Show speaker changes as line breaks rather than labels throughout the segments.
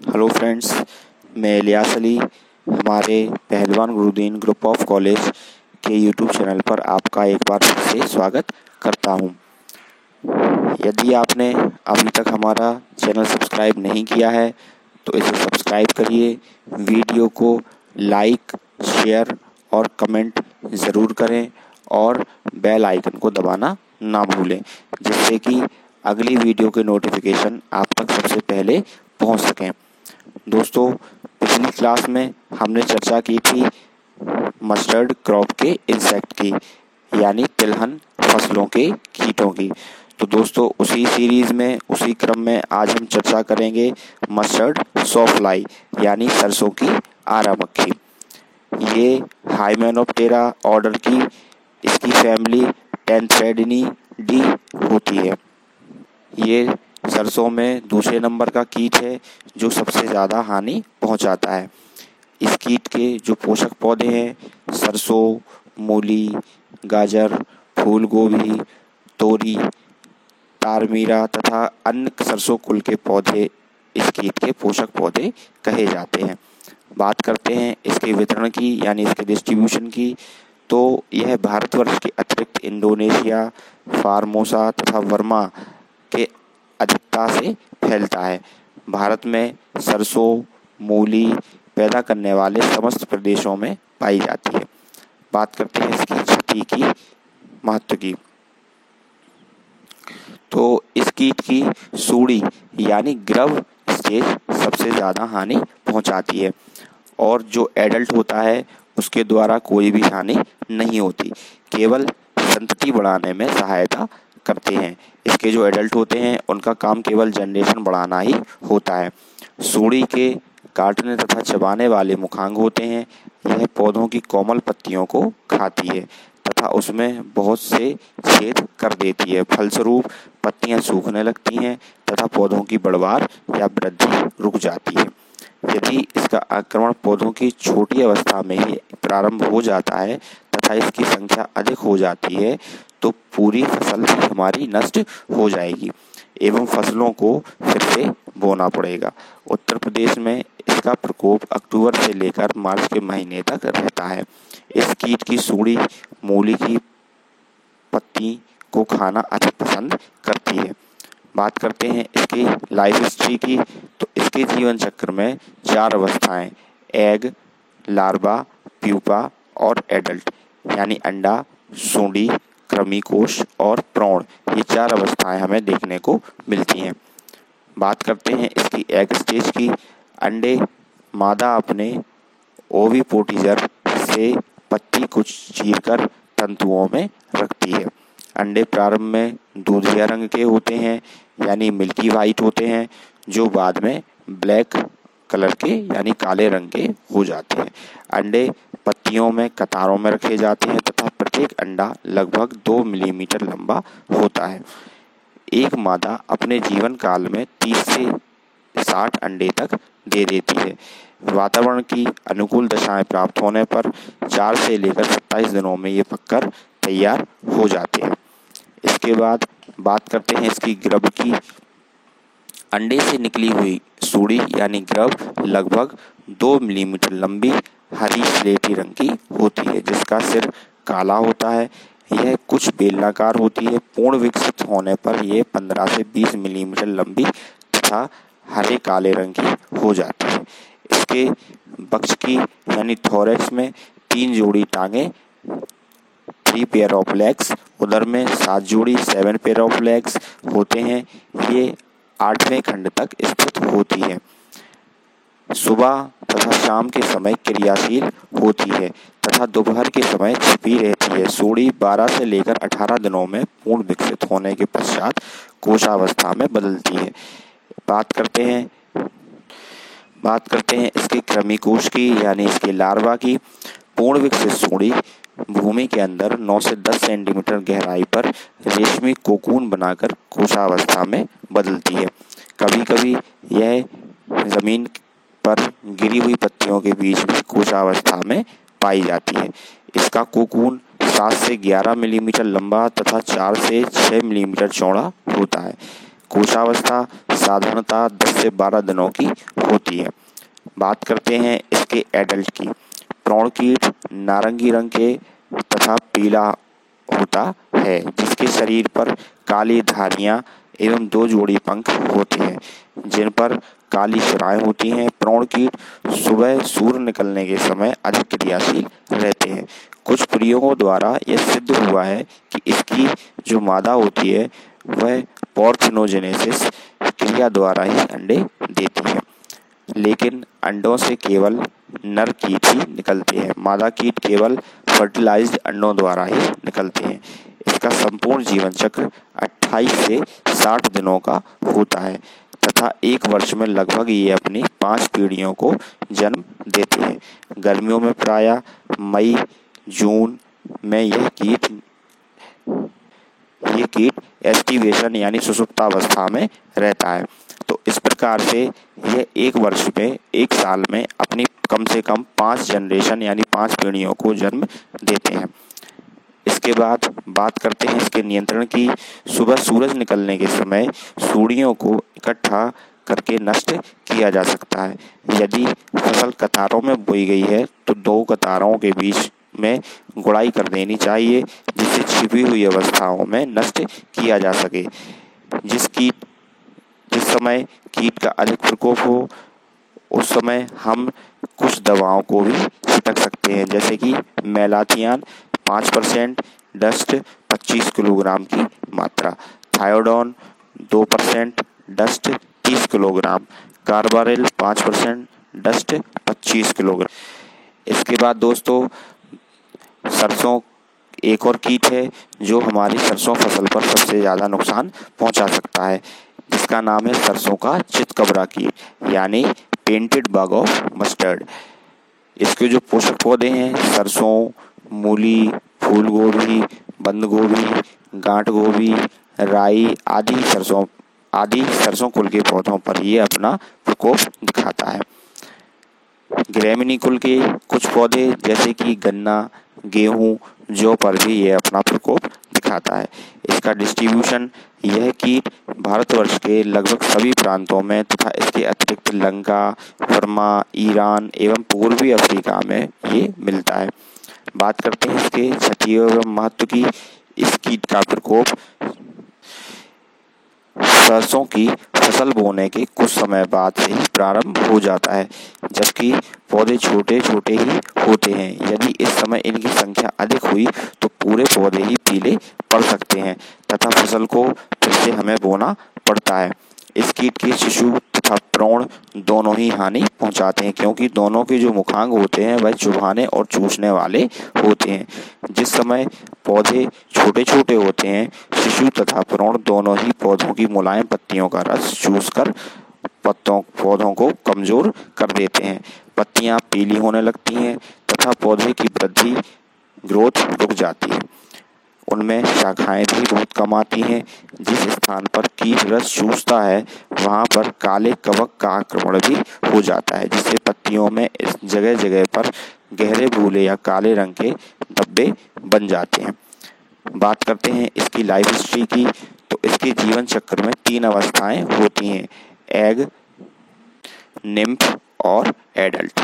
Hello friends, मैं इलियास अली हमारे पहलवान गुरुदीन ग्रुप ऑफ कॉलेज के यूट्यूब चैनल पर आपका एक बार फिर से स्वागत करता हूं। यदि आपने अभी तक हमारा चैनल सब्सक्राइब नहीं किया है तो इसे सब्सक्राइब करिए, वीडियो को लाइक, शेयर और कमेंट ज़रूर करें और बेल आइकन को दबाना ना भूलें, जिससे कि अगली वीडियो के नोटिफिकेशन आप तक सबसे पहले पहुंच सकें। दोस्तों, पिछली क्लास में हमने चर्चा की थी मस्टर्ड क्रॉप के इंसेक्ट की, यानी तिलहन फसलों के कीटों की। तो दोस्तों, उसी सीरीज़ में, उसी क्रम में आज हम चर्चा करेंगे मस्टर्ड सॉफ्लाई यानी सरसों की आरा मक्खी। ये हाइमेनोप्टेरा ऑर्डर की इसकी फैमिली टेंथ्रेडिनिडी होती है। ये सरसों में दूसरे नंबर का कीट है जो सबसे ज़्यादा हानि पहुंचाता है। इस कीट के जो पोषक पौधे हैं सरसों, मूली, गाजर, फूल गोभी, तोरी, तारमीरा तथा अन्य सरसों कुल के पौधे इस कीट के पोषक पौधे कहे जाते हैं। बात करते हैं इसके वितरण की यानी इसके डिस्ट्रीब्यूशन की, तो यह भारतवर्ष के अतिरिक्त इंडोनेशिया, फार्मोसा तथा वर्मा के अधिकता से फैलता है। भारत में सरसों, मूली पैदा करने वाले समस्त प्रदेशों में पाई जाती है। बात करते हैं इसकी क्षति की, महत्व की। तो इस कीट की सूड़ी यानी ग्रव स्टेज सबसे ज़्यादा हानि पहुंचाती है और जो एडल्ट होता है उसके द्वारा कोई भी हानि नहीं होती, केवल संतति बढ़ाने में सहायता करते हैं। इसके जो एडल्ट होते हैं उनका काम केवल जनरेशन बढ़ाना ही होता है। सूड़ी के काटने तथा चबाने वाले मुखांग होते हैं। यह पौधों की कोमल पत्तियों को खाती है तथा उसमें बहुत से छेद कर देती है। फलस्वरूप पत्तियां सूखने लगती हैं तथा पौधों की बढ़वार या वृद्धि रुक जाती है। यदि इसका आक्रमण पौधों की छोटी अवस्था में ही प्रारंभ हो जाता है तथा इसकी संख्या अधिक हो जाती है तो पूरी फसल हमारी नष्ट हो जाएगी एवं फसलों को फिर से बोना पड़ेगा। उत्तर प्रदेश में इसका प्रकोप अक्टूबर से लेकर मार्च के महीने तक रहता है। इस कीट की सूड़ी मूली की पत्ती को खाना अधिक पसंद करती है। बात करते हैं इसकी लाइफ हिस्ट्री की, तो इसके जीवन चक्र में 4 अवस्थाएं एग, लार्वा, प्यूपा और एडल्ट यानी अंडा, सूंडी, कृमिकोश और प्रौढ़, ये 4 अवस्थाएं हमें देखने को मिलती हैं। बात करते हैं इसकी एग स्टेज की। अंडे मादा अपने ओविपोटिजर से पत्ती को चीरकर तंतुओं में रखती है। अंडे प्रारंभ में दूधिया रंग के होते हैं यानी मिल्की वाइट होते हैं, जो बाद में ब्लैक कलर के यानी काले रंग के हो जाते हैं। अंडे पत्तियों में कतारों में रखे जाते हैं तथा प्रत्येक अंडा लगभग 2 मिलीमीटर लंबा होता है। एक मादा अपने जीवन काल में 30 से 60 अंडे तक दे देती है। वातावरण की अनुकूल दशाएं प्राप्त होने पर 4 से लेकर 27 दिनों में ये पककर तैयार हो जाते हैं। इसके बाद बात करते हैं इसकी ग्रब की। अंडे से निकली हुई सूड़ी यानी ग्रब लगभग 2 मिलीमीटर लंबी हरी स्लेटी रंग की होती है, जिसका सिर काला होता है। यह कुछ बेलनाकार होती है। पूर्ण विकसित होने पर यह 15 से 20 मिलीमीटर लंबी तथा हरे काले रंग की हो जाती है। इसके वक्ष की यानी थोरैक्स में 3 जोड़ी टांगे 3 पेयर ऑफ लेग्स, उदर में 7 जोड़ी 7 पेयर ऑफ लेग्स होते हैं। ये 8वें खंड तक स्थित होती है। सुबह तथा शाम के समय क्रियाशील होती है तथा दोपहर के समय छिपी रहती है। सूड़ी 12 से लेकर 18 दिनों में पूर्ण विकसित होने के पश्चात कोशावस्था में बदलती है। बात करते हैं इसके कृमिकोश की यानी इसके लार्वा की। पूर्ण विकसित सूड़ी भूमि के अंदर 9 से 10 सेंटीमीटर गहराई पर रेशमी कोकून बनाकर कोशावस्था में बदलती है। कभी कभी यह जमीन पर गिरी हुई पत्तियों के बीच में कोशावस्था में पाई जाती है। इसका कोकून 7 से 11 मिलीमीटर लंबा तथा 4 से 6 मिलीमीटर चौड़ा होता है। कोशावस्था साधारणतः 10 से 12 दिनों की होती है। बात करते हैं इसके एडल्ट की। प्रौढ़ कीट नारंगी रंग के तथा पीला होता है, जिसके शरीर पर काली धारियां एवं 2 जोड़ी पंख होते हैं, जिन पर काली सुराएं होती हैं। प्रौढ़ कीट सुबह सूर्य निकलने के समय अधिक क्रियाशील रहते हैं। कुछ प्रयोगों द्वारा यह सिद्ध हुआ है कि इसकी जो मादा होती है वह पार्थेनोजेनेसिस क्रिया द्वारा ही अंडे देती है, लेकिन अंडों से केवल नर कीट ही निकलते हैं। मादा कीट केवल फर्टिलाइज्ड अंडों द्वारा ही निकलते हैं। इसका संपूर्ण जीवन चक्र 28 से 60 दिनों का होता है तथा 1 वर्ष में लगभग ये अपनी 5 पीढ़ियों को जन्म देते हैं। गर्मियों में प्रायः मई जून में यह कीट एस्टिवेशन यानी सुसुप्तावस्था में रहता है। तो इस प्रकार से यह 1 वर्ष में 1 साल में अपनी कम से कम 5 जनरेशन यानी 5 पीढ़ियों को जन्म देते हैं। इसके बाद बात करते हैं इसके नियंत्रण की। सुबह सूरज निकलने के समय सूड़ियों को इकट्ठा करके नष्ट किया जा सकता है। यदि फसल कतारों में बोई गई है तो 2 कतारों के बीच में गुड़ाई कर देनी चाहिए, जिससे छिपी हुई अवस्थाओं में नष्ट किया जा सके। जिस समय कीट का अधिक प्रकोप हो उस समय हम कुछ दवाओं को भी छिड़क सकते हैं, जैसे कि मेलाथियान 5%, डस्ट 25 किलोग्राम की मात्रा, थायोडोन 2%, dust 30 kilogram, carbaryl 5%, dust 25 kilogram. इसके बाद दोस्तों सरसों एक और कीट है जो हमारी सरसों फसल पर सबसे ज़्यादा नुकसान पहुंचा सकता है, जिसका नाम है सरसों का चितकबरा कीट यानी पेंटेड बग ऑफ मस्टर्ड। इसके जो पोषक पौधे हैं सरसों, मूली, फूल गोभी, बंद गोभी, गांठ गोभी, राई आदि सरसों कुल के पौधों पर ये अपना प्रकोप दिखाता है। ग्रेमिनी कुल के कुछ पौधे जैसे कि गन्ना, गेहूं, जौ पर भी ये अपना प्रकोप दिखाता है। इसका डिस्ट्रीब्यूशन यह कीट भारतवर्ष के लगभग सभी प्रांतों में तथा इसके अतिरिक्त लंका, बर्मा, ईरान एवं पूर्वी अफ्रीका में ये मिलता है। बात करते हैं इसके क्षति एवं महत्व की। इस कीट का प्रकोप सरसों की फसल बोने के कुछ समय बाद से ही प्रारंभ हो जाता है, जबकि पौधे छोटे छोटे ही होते हैं। यदि इस समय इनकी संख्या अधिक हुई तो पूरे पौधे ही पीले पड़ सकते हैं तथा फसल को फिर से हमें बोना पड़ता है। इस कीट के शिशु तथा प्रौढ़ दोनों ही हानि पहुंचाते हैं, क्योंकि दोनों के जो मुखांग होते हैं वह चुभाने और चूसने वाले होते हैं। जिस समय पौधे छोटे छोटे होते हैं शिशु तथा प्रौढ़ दोनों ही पौधों की मुलायम पत्तियों का रस चूसकर पौधों को कमजोर कर देते हैं। पत्तियां पीली होने लगती हैं तथा पौधे की वृद्धि ग्रोथ रुक जाती है। उनमें शाखाएं भी बहुत कम आती हैं। जिस स्थान पर कीट रस चूसता है वहां पर काले कवक का आक्रमण भी हो जाता है, जिससे पत्तियों में इस जगह जगह पर गहरे भूरे या काले रंग के धब्बे बन जाते हैं। बात करते हैं इसकी लाइफ हिस्ट्री की। तो इसके जीवन चक्र में 3 अवस्थाएं होती हैं, एग, निम्फ और एडल्ट।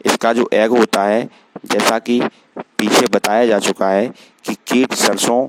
इसका जो एग होता है जैसा कि पीछे बताया जा चुका है कि कीट सरसों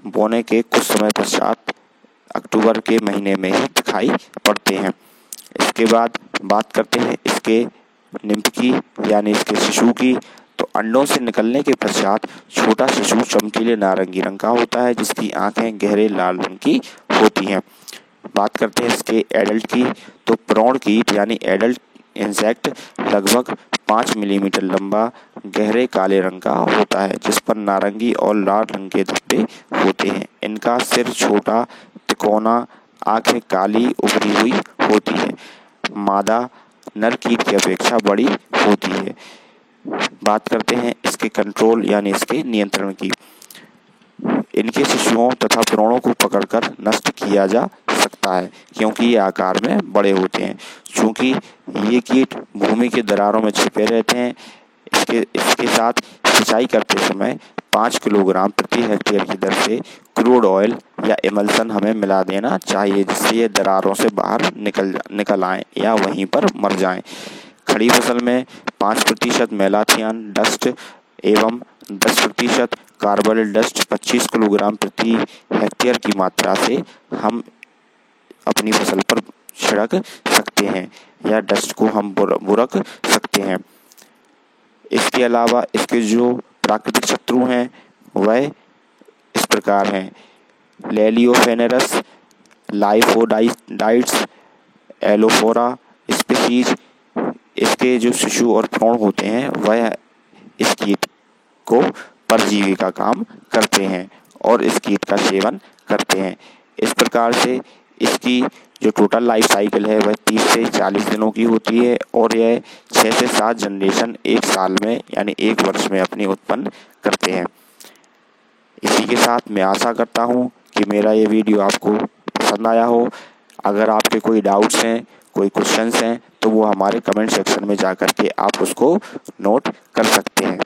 बोने के कुछ समय पश्चात अक्टूबर के महीने में ही दिखाई पड़ते हैं। इसके बाद बात करते हैं इसके निम्फ की यानी इसके शिशु की। तो अंडों से निकलने के पश्चात छोटा शिशु चमकीले नारंगी रंग का होता है, जिसकी आंखें गहरे लाल रंग की होती हैं। बात करते हैं इसके एडल्ट की। तो प्रौढ़ कीट यानी एडल्ट इंसेक्ट लगभग 5 मिलीमीटर लंबा गहरे काले रंग का होता है, जिस पर नारंगी और लाल रंग के धब्बे होते हैं। इनका सिर छोटा तिकोना, आंखें काली उभरी हुई होती है। मादा नर कीट की अपेक्षा बड़ी होती है। बात करते हैं इसके कंट्रोल यानी इसके नियंत्रण की। इनके शिशुओं तथा भ्रूणों को पकड़कर नष्ट किया जा सकता है, क्योंकि ये आकार में बड़े होते हैं। चूंकि ये कीट भूमि के दरारों में छिपे रहते हैं, इसके साथ सिंचाई करते समय 5 किलोग्राम प्रति हेक्टेयर की दर से क्रूड ऑयल या इमल्सन हमें मिला देना चाहिए, जिससे ये दरारों से बाहर निकल आएँ या वहीं पर मर जाएं। खड़ी फसल में 5% मेलाथियन डस्ट एवं 10% कार्बोनिल डस्ट 25 किलोग्राम प्रति हेक्टेयर की मात्रा से हम अपनी फसल पर छिड़क सकते हैं या डस्ट को हम बुरक सकते हैं। इसके अलावा इसके जो प्राकृतिक शत्रु हैं वह इस प्रकार हैं: लेलियोफेनेरस, लाइफोडाइट्स, एलोफोरा स्पीशीज। इसके जो शिशु और भ्रूण होते हैं वह इस कीट को परजीवी का काम करते हैं और इस कीट का सेवन करते हैं। इस प्रकार से इसकी जो टोटल लाइफ साइकिल है वह 30 से 40 दिनों की होती है और यह 6 से 7 जनरेशन एक साल में यानी एक वर्ष में अपनी उत्पन्न करते हैं। इसी के साथ मैं आशा करता हूँ कि मेरा ये वीडियो आपको पसंद आया हो। अगर आपके कोई डाउट्स हैं, कोई क्वेश्चंस हैं तो वो हमारे कमेंट सेक्शन में जा कर के आप उसको नोट कर सकते हैं।